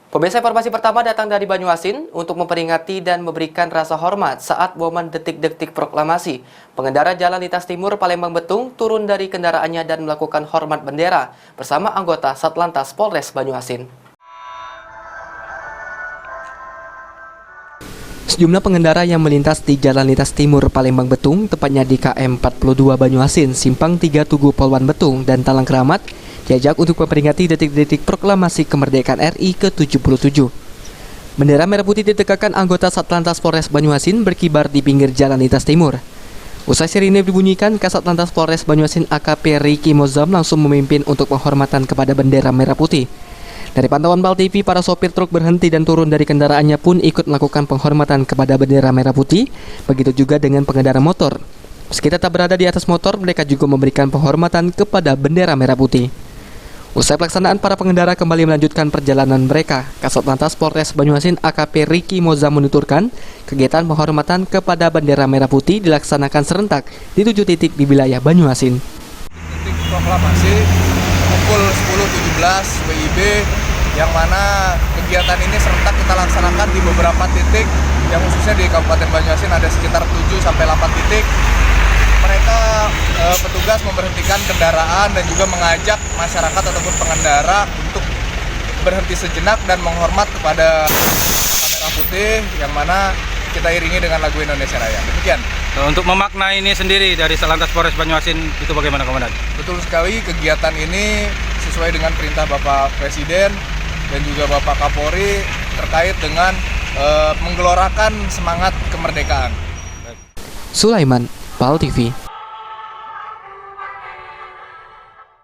Pemirsa, informasi pertama datang dari Banyuasin untuk memperingati dan memberikan rasa hormat saat momen detik-detik proklamasi. Pengendara Jalan Lintas Timur Palembang Betung turun dari kendaraannya dan melakukan hormat bendera bersama anggota Satlantas Polres Banyuasin. Sejumlah pengendara yang melintas di Jalan Lintas Timur Palembang Betung, tepatnya di KM 42 Banyuasin, Simpang 3 Tugu Poluan Betung, dan Talang Keramat, diajak untuk memperingati detik-detik proklamasi kemerdekaan RI ke-77. Bendera merah putih ditegakkan anggota Satlantas Polres Banyuasin berkibar di pinggir Jalan Lintas Timur. Usai sirine dibunyikan, Kasat Lantas Polres Banyuasin AKP Ricky Mozam langsung memimpin untuk penghormatan kepada bendera merah putih. Dari pantauan PAL TV, para sopir truk berhenti dan turun dari kendaraannya pun ikut melakukan penghormatan kepada bendera merah putih, begitu juga dengan pengendara motor. Meski tetap berada di atas motor, mereka juga memberikan penghormatan kepada bendera merah putih. Usai pelaksanaan, para pengendara kembali melanjutkan perjalanan mereka. Kasat Lantas Polres Banyuasin AKP Ricky Mozam menuturkan, kegiatan penghormatan kepada bendera merah putih dilaksanakan serentak di 7 titik di wilayah Banyuasin. Titik proklamasi pukul 10.17 WIB, yang mana kegiatan ini serentak kita laksanakan di beberapa titik, yang khususnya di Kabupaten Banyuasin ada sekitar 7-8 titik. Mereka petugas memberhentikan kendaraan dan juga mengajak masyarakat ataupun pengendara untuk berhenti sejenak dan menghormat kepada merah putih, yang mana kita iringi dengan lagu Indonesia Raya. Demikian. Untuk memaknai ini sendiri dari Satlantas Polres Banyuasin itu bagaimana, Komandan? Betul sekali, kegiatan ini sesuai dengan perintah Bapak Presiden dan juga Bapak Kapolri terkait dengan menggelorakan semangat kemerdekaan. Sulaiman, PAL TV.